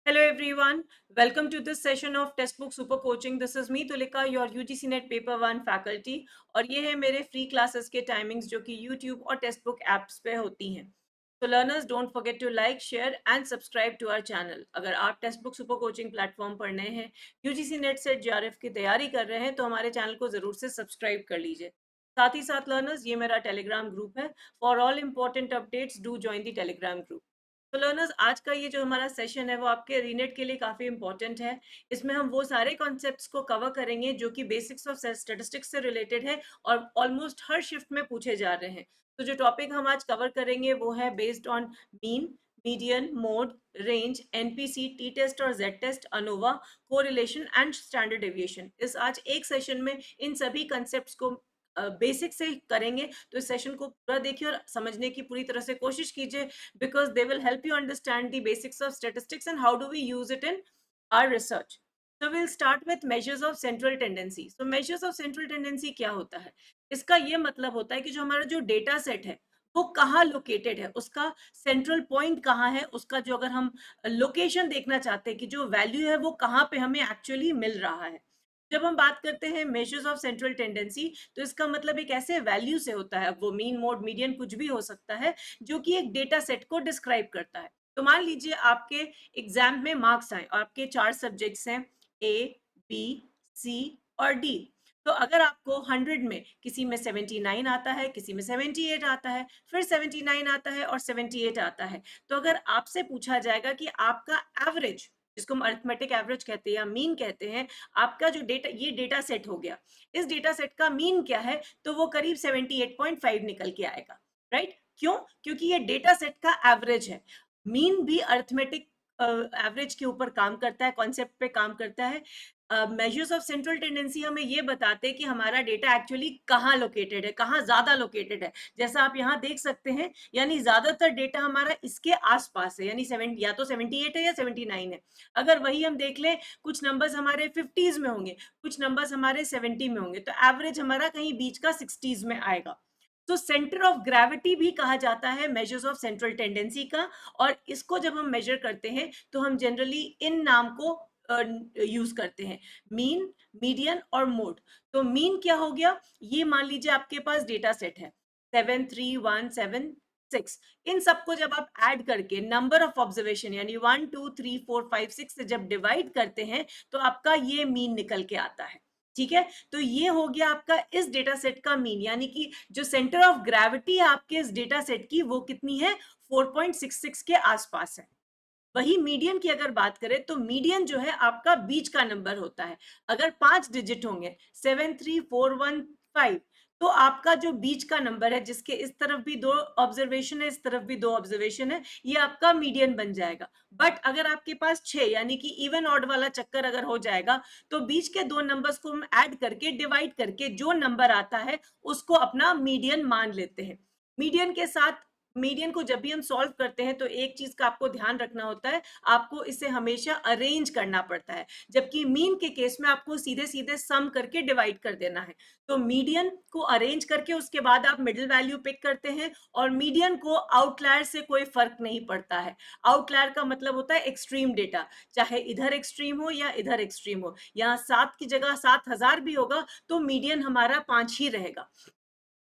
Hello everyone, welcome to this session of Textbook Super Coaching. This is me Tulika, your UGC Net Paper 1 faculty और ये है मेरे free classes के timings जो कि YouTube और टेक्स्टबुक एप्स पे होती हैं. So learners, don't forget to like, share and subscribe to our channel. अगर आप टेक्स्टबुक सुपर कोचिंग प्लेटफॉर्म पर नए हैं, UGC नेट सेट JRF की तैयारी कर रहे हैं, तो हमारे चैनल को जरूर से सब्सक्राइब कर लीजिए. साथ ही साथ लर्नर्स, ये मेरा टेलीग्राम ग्रुप है. For all important updates do join the Telegram group. तो लर्नर्स, आज का ये जो हमारा सेशन है वो आपके रीनेट के लिए काफ़ी इंपॉर्टेंट है. इसमें हम वो सारे कॉन्सेप्ट्स को कवर करेंगे जो कि बेसिक्स ऑफ स्टैटिस्टिक्स से रिलेटेड है और ऑलमोस्ट हर शिफ्ट में पूछे जा रहे हैं. तो जो टॉपिक हम आज कवर करेंगे वो है based on mean, median, mode, range, NPC, t test और z test, ANOVA, correlation and standard deviation. इस आज एक सेशन में इन सभी कंसेप्ट्स को बेसिक से करेंगे. तो इस सेशन को पूरा देखिए और समझने की पूरी तरह से कोशिश कीजिए, because they will help you understand the basics of statistics and how do we use it in our research. So we'll start with measures of central tendency. So measures of central tendency क्या होता है? इसका ये मतलब होता है कि जो हमारा जो डेटा सेट है वो कहाँ लोकेटेड है, उसका सेंट्रल पॉइंट कहाँ है, उसका जो अगर हम लोकेशन देखना चाहते हैं कि जो वैल्यू है वो कहाँ पे हमें एक्चुअली मिल रहा है. जब हम बात करते हैं मेजर्स ऑफ सेंट्रल टेंडेंसी, तो इसका मतलब एक ऐसे वैल्यू से होता है, वो मीन, मोड, मीडियन कुछ भी हो सकता है, जो कि एक डेटा सेट को डिस्क्राइब करता है. तो मान लीजिए आपके एग्जाम में मार्क्स आए और आपके 4 सब्जेक्ट्स हैं, ए, बी, सी और डी. तो अगर आपको 100 में किसी में 79 आता है, किसी में 78 आता है, फिर 79 आता है और 78 आता है, तो अगर आपसे पूछा जाएगा कि आपका एवरेज, जिसको हम अरिथमेटिक एवरेज कहते हैं या मीन कहते हैं, आपका जो डेटा, ये डेटा सेट हो गया, इस डेटा सेट का मीन क्या है, तो वो करीब 78.5 निकल के आएगा. राइट? क्यों? क्योंकि ये डेटा सेट का एवरेज है. मीन भी अरिथमेटिक एवरेज के ऊपर काम करता है, कॉन्सेप्ट पे काम करता है. मेजर्स ऑफ सेंट्रल टेंडेंसी हमें ये बताते हैं कि हमारा डेटा एक्चुअली कहाँ लोकेटेड है, कहाँ ज्यादा लोकेटेड है. जैसा आप यहाँ देख सकते हैं, यानी ज्यादातर डेटा हमारा इसके आसपास है, यानी 70 या तो 78 है या 79 है. अगर वही हम देख लें, कुछ नंबर्स हमारे 50s में होंगे, कुछ नंबर्स हमारे 70 में होंगे, तो एवरेज हमारा कहीं बीच का 60s में आएगा. तो सेंटर ऑफ ग्रेविटी भी कहा जाता है मेजर्स ऑफ सेंट्रल टेंडेंसी का. और इसको जब हम मेजर करते हैं तो हम जनरली इन नाम को यूज करते हैं, मीन, मीडियन और मोड. तो मीन क्या हो गया, ये मान लीजिए आपके पास डेटा सेट है 73176. इन सबको जब आप ऐड करके नंबर ऑफ ऑब्जर्वेशन यानी 1 2 3 4 5 6 से जब डिवाइड करते हैं तो आपका ये मीन निकल के आता है. ठीक है, तो ये हो गया आपका इस डेटा सेट का मीन, यानी कि जो सेंटर ऑफ ग्रेविटी है आपके इस डेटा सेट की, वो कितनी है, 4.66 के आसपास है. वही मीडियन की अगर बात करें तो मीडियन जो है आपका बीच का नंबर होता है. अगर 5 डिजिट होंगे 73415, तो आपका जो बीच का नंबर है, जिसके इस तरफ भी 2 ऑब्जर्वेशन है, इस तरफ भी 2 ऑब्जर्वेशन है, ये आपका मीडियन बन जाएगा. बट अगर आपके पास 6 यानी कि इवन ऑड वाला चक्कर अगर हो जाएगा, तो बीच के 2 नंबर्स को हम ऐड करके डिवाइड करके जो नंबर आता है उसको अपना मीडियन मान लेते हैं. मीडियन के साथ, मीडियन को जब भी हम सॉल्व करते हैं तो एक चीज का आपको ध्यान रखना होता है, आपको इसे हमेशा अरेंज करना पड़ता है, जबकि मीन के केस में आपको सीधे सीधे सम करके डिवाइड कर देना है. तो मीडियन को अरेंज करके उसके बाद आप मिडिल वैल्यू पिक करते हैं, और मीडियन को आउटलायर से कोई फर्क नहीं पड़ता है. आउटलायर का मतलब होता है एक्सट्रीम डेटा, चाहे इधर एक्सट्रीम हो या इधर एक्सट्रीम हो. यहाँ 7 की जगह 7000 भी होगा तो मीडियन हमारा 5 ही रहेगा.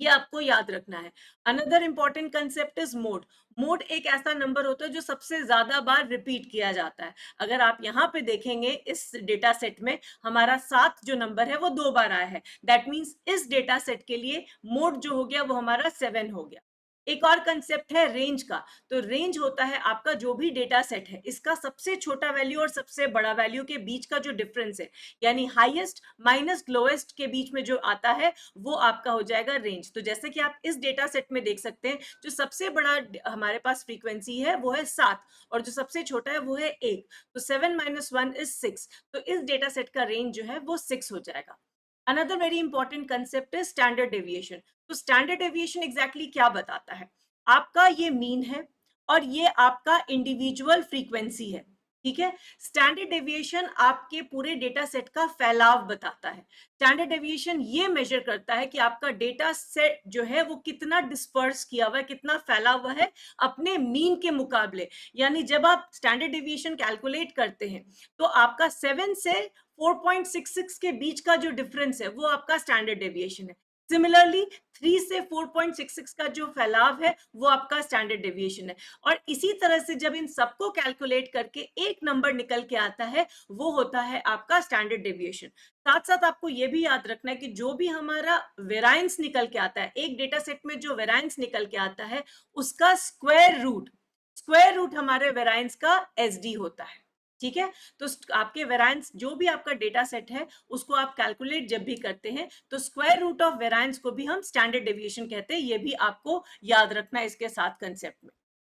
ये आपको याद रखना है. Another important concept is mode. Mode एक ऐसा नंबर होता है जो सबसे ज्यादा बार रिपीट किया जाता है. अगर आप यहाँ पे देखेंगे इस डेटा सेट में हमारा 7 जो नंबर है वो 2 बार आया है. दैट मीन्स इस डेटा सेट के लिए मोड जो हो गया वो हमारा 7 हो गया. एक और कंसेप्ट है रेंज का. तो रेंज होता है आपका जो भी डेटा सेट है, इसका सबसे छोटा वैल्यू और सबसे बड़ा वैल्यू के बीच का जो डिफरेंस है, यानी हाईएस्ट माइनस लोएस्ट के बीच में जो आता है वो आपका हो जाएगा रेंज. तो जैसे कि आप इस डेटा सेट में देख सकते हैं, जो सबसे बड़ा हमारे पास फ्रीक्वेंसी है वो है 7 और जो सबसे छोटा है वो है 1. तो 7 - 1 इज 6. तो इस डेटा सेट का रेंज जो है वो 6 हो जाएगा. अनदर वेरी इंपॉर्टेंट कंसेप्ट है स्टैंडर्ड डेविएशन. तो स्टैंडर्ड डेविएशन एग्जैक्टली क्या बताता है, आपका ये मीन है और ये आपका इंडिविजुअल फ्रीक्वेंसी है. ठीक है। स्टैंडर्ड डेविएशन आपके पूरे डेटा सेट का फैलाव बताता है। स्टैंडर्ड डेविएशन ये मेजर करता है कि आपका डेटा सेट जो है वो कितना डिस्पर्स किया हुआ है, कितना फैला हुआ है अपने मीन के मुकाबले। यानी जब आप स्टैंडर्ड डेविएशन कैलकुलेट करते हैं तो आपका 7 से 4.66 के बीच का जो डिफरेंस है वो आपका स्टैंडर्ड डेविएशन है। सिमिलरली 3 से 4.66 का जो फैलाव है वो आपका स्टैंडर्ड डेविएशन है। और इसी तरह से जब इन सबको कैलकुलेट करके एक नंबर निकल के आता है वो होता है आपका स्टैंडर्ड डेविएशन। साथ साथ आपको ये भी याद रखना है कि जो भी हमारा वेरायंस निकल के आता है, एक डेटा सेट में जो वेरायंस निकल के आता है उसका स्क्वायर रूट हमारे वेरायंस का एसडी होता है। ठीक है। तो आपके वेरायंस जो भी आपका डेटा सेट है उसको आप कैलकुलेट जब भी करते हैं तो स्क्वायर रूट ऑफ वेरायंस को भी हम स्टैंडर्ड डेविएशन कहते हैं। ये भी आपको याद रखना है इसके साथ कंसेप्ट में।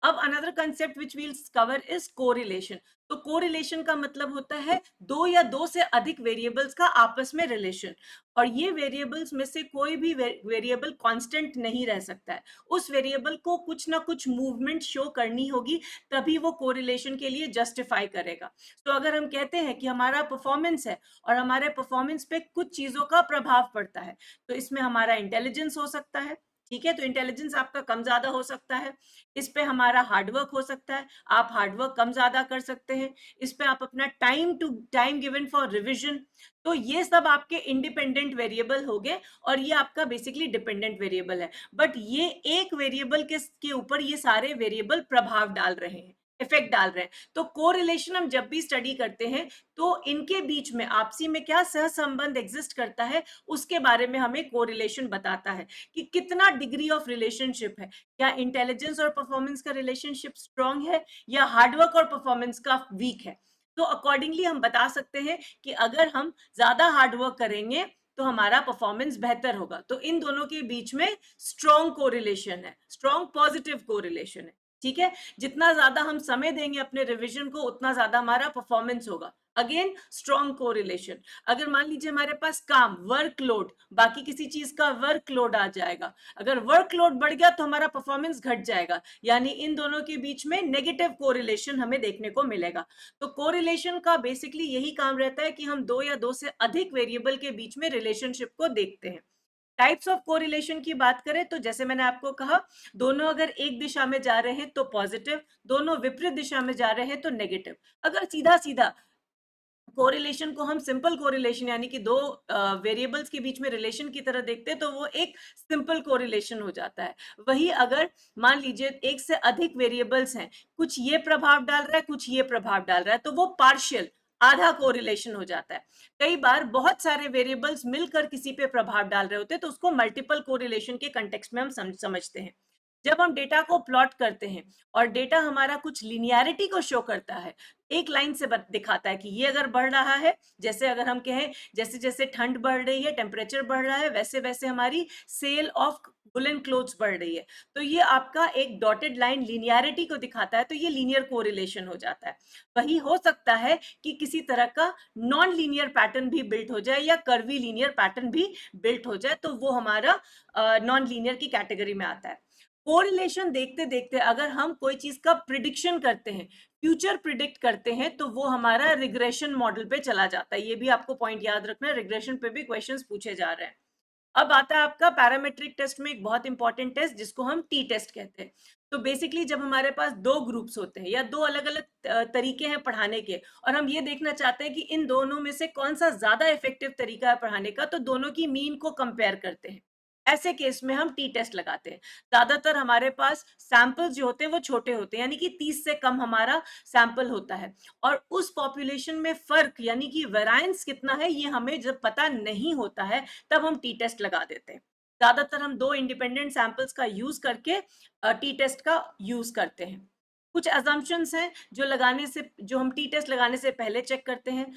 अब another concept which will cover is correlation. तो कोरिलेशन का मतलब होता है दो या दो से अधिक वेरिएबल्स का आपस में रिलेशन। और ये वेरिएबल्स में से कोई भी वेरिएबल कांस्टेंट नहीं रह सकता है। उस वेरिएबल को कुछ ना कुछ मूवमेंट शो करनी होगी तभी वो कोरिलेशन के लिए जस्टिफाई करेगा। तो अगर हम कहते हैं कि हमारा परफॉर्मेंस है और हमारे परफॉर्मेंस पे कुछ चीजों का प्रभाव पड़ता है तो इसमें हमारा इंटेलिजेंस हो सकता है। ठीक है। तो इंटेलिजेंस आपका कम ज्यादा हो सकता है। इस पे हमारा हार्डवर्क हो सकता है, आप हार्डवर्क कम ज्यादा कर सकते हैं। इस पे आप अपना टाइम गिवन फॉर रिविजन। तो ये सब आपके इंडिपेंडेंट वेरिएबल हो गए और ये आपका बेसिकली डिपेंडेंट वेरिएबल है। बट ये एक वेरिएबल के ऊपर ये सारे वेरिएबल प्रभाव डाल रहे हैं, इफेक्ट डाल रहे हैं। तो कोरिलेशन हम जब भी स्टडी करते हैं तो इनके बीच में आपसी में क्या सहसंबंध एग्जिस्ट करता है उसके बारे में हमें कोरिलेशन बताता है कि कितना डिग्री ऑफ रिलेशनशिप है। क्या इंटेलिजेंस और परफॉर्मेंस का रिलेशनशिप स्ट्रांग है या हार्डवर्क और परफॉर्मेंस का वीक है। तो अकॉर्डिंगली हम बता सकते हैं कि अगर हम ज्यादा हार्डवर्क करेंगे तो हमारा परफॉर्मेंस बेहतर होगा। तो इन दोनों के बीच में स्ट्रॉन्ग कोरिलेशन है, स्ट्रॉन्ग पॉजिटिव कोरिलेशन है। ठीक है। जितना ज्यादा हम समय देंगे अपने रिवीजन को उतना ज्यादा हमारा परफॉर्मेंस होगा। Again strong correlation. अगर मान लीजिए हमारे पास काम वर्कलोड, बाकी किसी चीज का वर्कलोड आ जाएगा, अगर वर्कलोड बढ़ गया तो हमारा परफॉर्मेंस घट जाएगा। यानी इन दोनों के बीच में नेगेटिव कोरिलेशन हमें देखने को मिलेगा। तो कोरिलेशन का बेसिकली यही काम रहता है कि हम दो या दो से अधिक वेरिएबल के बीच में रिलेशनशिप को देखते हैं। टाइप्स ऑफ कोरिलेशन की बात करें तो जैसे मैंने आपको कहा, दोनों अगर एक दिशा में जा रहे हैं तो पॉजिटिव, दोनों विपरीत दिशा में जा रहे हैं तो नेगेटिव। अगर सीधा सीधा कोरिलेशन को हम सिंपल कोरिलेशन यानी कि दो वेरिएबल्स के बीच में रिलेशन की तरह देखते हैं तो वो एक सिंपल कोरिलेशन हो जाता है। वही अगर मान लीजिए एक से अधिक वेरिएबल्स हैं, कुछ ये प्रभाव डाल रहा है कुछ ये प्रभाव डाल रहा है, तो वो पार्शियल आधा कोरिलेशन हो जाता है। कई बार बहुत सारे वेरिएबल्स मिलकर किसी पे प्रभाव डाल रहे होते हैं तो उसको मल्टीपल कोरिलेशन के कंटेक्स्ट में हम समझते हैं। जब हम डेटा को प्लॉट करते हैं और डेटा हमारा कुछ लिनियरिटी को शो करता है, एक लाइन से दिखाता है कि ये अगर बढ़ रहा है, जैसे अगर हम कहें जैसे जैसे ठंड बढ़ रही है, टेम्परेचर बढ़ रहा है, वैसे वैसे हमारी सेल ऑफ वुलन क्लोथ्स बढ़ रही है, तो ये आपका एक डॉटेड लाइन लिनियरिटी को दिखाता है। तो ये लीनियर कोरिलेशन हो जाता है। वही हो सकता है कि किसी तरह का नॉन लीनियर पैटर्न भी बिल्ट हो जाए या कर्वी लीनियर पैटर्न भी बिल्ट हो जाए, तो वो हमारा नॉन लीनियर की कैटेगरी में आता है। कोरिलेशन देखते देखते अगर हम कोई चीज का प्रिडिक्शन करते हैं, फ्यूचर प्रिडिक्ट करते हैं, तो वो हमारा रिग्रेशन मॉडल पे चला जाता है। ये भी आपको पॉइंट याद रखना है, रिग्रेशन पे भी क्वेश्चंस पूछे जा रहे हैं। अब आता है आपका पैरामेट्रिक टेस्ट में एक बहुत इंपॉर्टेंट टेस्ट जिसको हम टी टेस्ट कहते हैं। तो बेसिकली जब हमारे पास दो ग्रुप्स होते हैं या दो अलग अलग तरीके हैं पढ़ाने के और हम ये देखना चाहते हैं कि इन दोनों में से कौन सा ज्यादा इफेक्टिव तरीका है पढ़ाने का, तो दोनों की मीन को कंपेयर करते हैं। ऐसे केस में हम टी टेस्ट लगाते हैं। ज्यादातर हमारे पास सैंपल्स जो होते हैं वो छोटे होते हैं, यानी कि 30 से कम हमारा सैंपल होता है। और उस पॉपुलेशन में फर्क यानी कि वेरायंस कितना है ये हमें जब पता नहीं होता है तब हम टी टेस्ट लगा देते हैं। ज्यादातर हम दो इंडिपेंडेंट सैंपल्स का यूज करके टी टेस्ट का यूज करते हैं। कुछ अजम्पशंस हैं जो हम टी टेस्ट लगाने से पहले चेक करते हैं।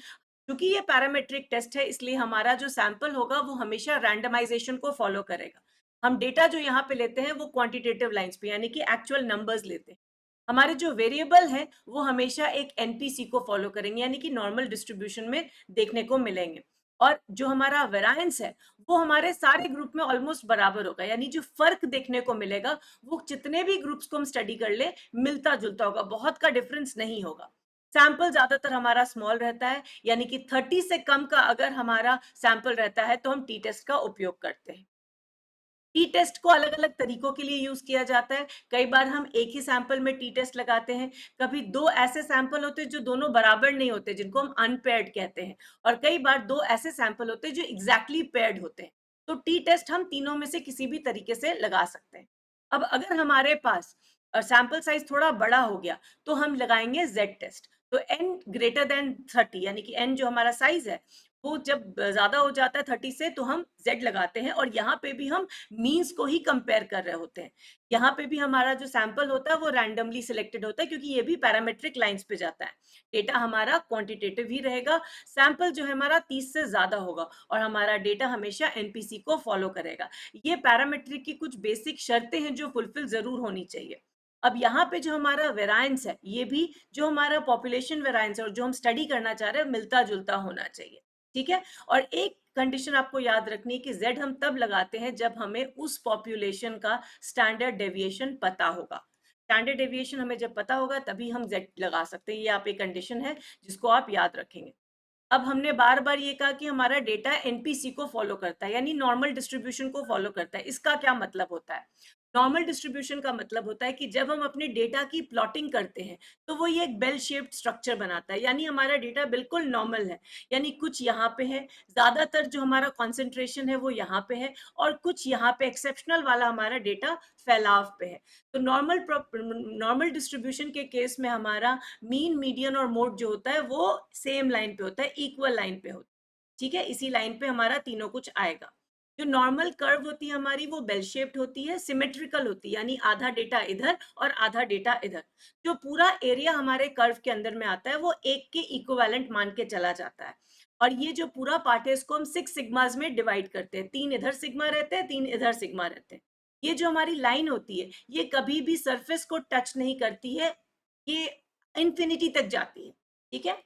क्योंकि ये पैरामेट्रिक टेस्ट है इसलिए हमारा जो सैंपल होगा वो हमेशा रैंडमाइजेशन को फॉलो करेगा। हम डेटा जो यहाँ पे लेते हैं वो क्वांटिटेटिव लाइंस पे यानी कि एक्चुअल नंबर्स लेते हैं। हमारे जो वेरिएबल हैं वो हमेशा एक एनपीसी को फॉलो करेंगे यानी कि नॉर्मल डिस्ट्रीब्यूशन में देखने को मिलेंगे। और जो हमारा वेरायंस है वो हमारे सारे ग्रुप में ऑलमोस्ट बराबर होगा, यानी जो फर्क देखने को मिलेगा वो जितने भी ग्रुप्स को हम स्टडी कर ले मिलता जुलता होगा, बहुत का डिफरेंस नहीं होगा। सैंपल ज्यादातर हमारा स्मॉल रहता है, यानी कि 30 से कम का अगर हमारा सैंपल रहता है तो हम टी टेस्ट का उपयोग करते हैं। टी टेस्ट को अलग अलग तरीकों के लिए यूज किया जाता है। कई बार हम एक ही सैंपल में टी टेस्ट लगाते हैं, कभी दो ऐसे सैंपल होते हैं जो दोनों बराबर नहीं होते, जिनको हम अनपेयर्ड कहते हैं, और कई बार दो ऐसे सैंपल होते हैं जो एग्जैक्टली पेयर्ड होते हैं। तो टी टेस्ट हम तीनों में से किसी भी तरीके से लगा सकते हैं। अब अगर हमारे पास सैंपल साइज थोड़ा बड़ा हो गया तो हम लगाएंगे जेड टेस्ट। तो एन ग्रेटर देन 30, यानी कि एन जो हमारा साइज है वो जब ज्यादा हो जाता है 30 से, तो हम z लगाते हैं, और यहाँ पे भी हम मीन्स को ही कंपेयर कर रहे होते हैं। यहाँ पे भी हमारा जो सैंपल होता है वो रैंडमली सिलेक्टेड होता है, क्योंकि ये भी पैरामेट्रिक लाइंस पे जाता है। डेटा हमारा क्वांटिटेटिव ही रहेगा, सैंपल जो है हमारा 30 से ज्यादा होगा, और हमारा डेटा हमेशा एनपीसी को फॉलो करेगा। ये पैरामेट्रिक की कुछ बेसिक शर्तें हैं जो फुलफिल जरूर होनी चाहिए। अब यहाँ पे जो हमारा वेरायंस है, ये भी जो हमारा पॉपुलेशन वेरायंस है और जो हम स्टडी करना चाह रहे हैं मिलता जुलता होना चाहिए। ठीक है, और एक कंडीशन आपको याद रखनी है कि z हम तब लगाते हैं जब हमें उस पॉपुलेशन का स्टैंडर्ड डेविएशन पता होगा। स्टैंडर्ड डेविएशन हमें जब पता होगा तभी हम z लगा सकते हैं। ये आप एक कंडीशन है जिसको आप याद रखेंगे। अब हमने बार बार ये कहा कि हमारा डेटा एनपीसी को फॉलो करता है, यानी नॉर्मल डिस्ट्रीब्यूशन को फॉलो करता है। इसका क्या मतलब होता है? नॉर्मल डिस्ट्रीब्यूशन का मतलब होता है कि जब हम अपने डेटा की प्लॉटिंग करते हैं तो वो ये एक बेल शेप्ड स्ट्रक्चर बनाता है, यानी हमारा डेटा बिल्कुल नॉर्मल है। यानी कुछ यहाँ पे है, ज्यादातर जो हमारा कॉन्सेंट्रेशन है वो यहाँ पे है, और कुछ यहाँ पे एक्सेप्शनल वाला हमारा डेटा फैलाव पे है। तो नॉर्मल डिस्ट्रीब्यूशन के केस में हमारा मीन, मीडियन और मोड जो होता है वो सेम लाइन पे होता है, इक्वल लाइन पे होता है। ठीक है, इसी लाइन पे हमारा तीनों कुछ आएगा। जो नॉर्मल कर्व होती है हमारी वो बेल शेप्ड होती है, सिमेट्रिकल होती है, यानी आधा डेटा इधर और आधा डेटा इधर। जो पूरा एरिया हमारे कर्व के अंदर में आता है वो एक के इक्विवेलेंट मान के चला जाता है। और ये जो पूरा पार्ट है इसको हम 6 सिग्मास में डिवाइड करते हैं, 3 इधर सिग्मा रहते हैं, 3 इधर सिग्मा रहते हैं। ये जो हमारी लाइन होती है ये कभी भी सरफेस को टच नहीं करती है, ये इंफिनिटी तक जाती है। ठीक है,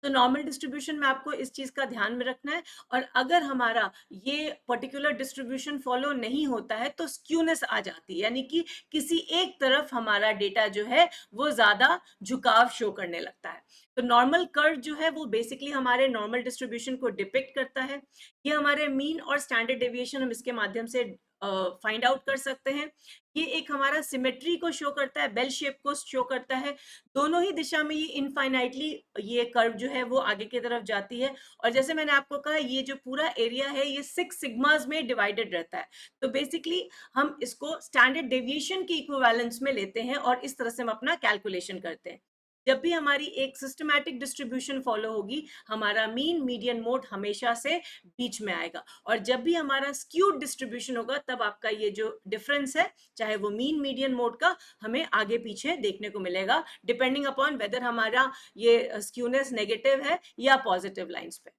तो नॉर्मल डिस्ट्रीब्यूशन में आपको इस चीज का ध्यान में रखना है। और अगर हमारा ये पर्टिकुलर डिस्ट्रीब्यूशन फॉलो नहीं होता है तो स्क्यूनेस आ जाती है, यानी कि किसी एक तरफ हमारा डेटा जो है वो ज्यादा झुकाव शो करने लगता है। तो नॉर्मल कर्व जो है वो बेसिकली हमारे नॉर्मल डिस्ट्रीब्यूशन को डिपिक्ट करता है। ये हमारे मीन और स्टैंडर्ड डेविएशन हम इसके माध्यम से फाइंड आउट कर सकते हैं। ये एक हमारा सिमेट्री को शो करता है, बेल शेप को शो करता है। दोनों ही दिशा में ये इनफाइनाइटली ये कर्व जो है वो आगे की तरफ जाती है। और जैसे मैंने आपको कहा ये जो पूरा एरिया है ये 6 सिग्मास में डिवाइडेड रहता है। तो बेसिकली हम इसको स्टैंडर्ड डेविएशन की इक्विवेलेंस में लेते हैं और इस तरह से हम अपना कैलकुलेशन करते हैं। जब भी हमारी एक सिस्टमैटिक डिस्ट्रीब्यूशन फॉलो होगी हमारा मीन, मीडियन, मोड हमेशा से बीच में आएगा। और जब भी हमारा स्क्यूड डिस्ट्रीब्यूशन होगा तब आपका ये जो डिफरेंस है चाहे वो मीन, मीडियन, मोड का, हमें आगे पीछे देखने को मिलेगा, डिपेंडिंग अपॉन वेदर हमारा ये स्क्यूनेस नेगेटिव है या पॉजिटिव लाइंस पे।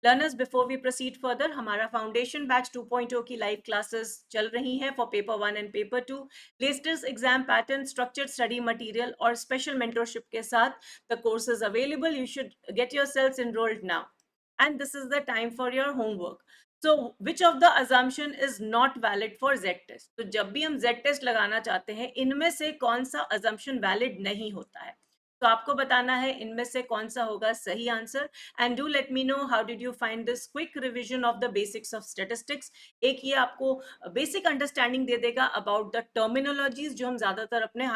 Learners, before we proceed further, हमारा फाउंडेशन बैच 2.0 की लाइव क्लासेस चल रही हैं for paper 1 and paper 2। Latest exam pattern, structured study material और स्पेशल मेंटरशिप के साथ the course is available. You should get yourselves enrolled now, and this is the time for your homework. So which of the assumption is not valid for z test? तो जब भी हम z test लगाना चाहते हैं इनमें से कौन सा assumption valid नहीं होता है, तो आपको बताना है इनमें से कौन सा होगा सही answer. And do let me know how did you find this quick revision of the basics of statistics. एक ये आपको बेसिक अंडरस्टैंडिंग दे देगा अबाउट द टर्मिनोलॉजीज जो हम ज्यादातर अपने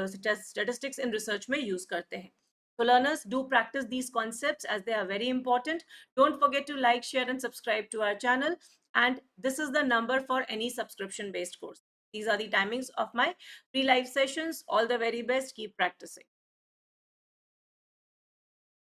स्टैटिस्टिक्स इन रिसर्च में यूज करते हैं। So learners, do practice these concepts as they are very important. Don't forget to like, share and subscribe to our channel. And this is the number for any subscription based course. These are the timings of my free live sessions. All the very best. Keep practicing.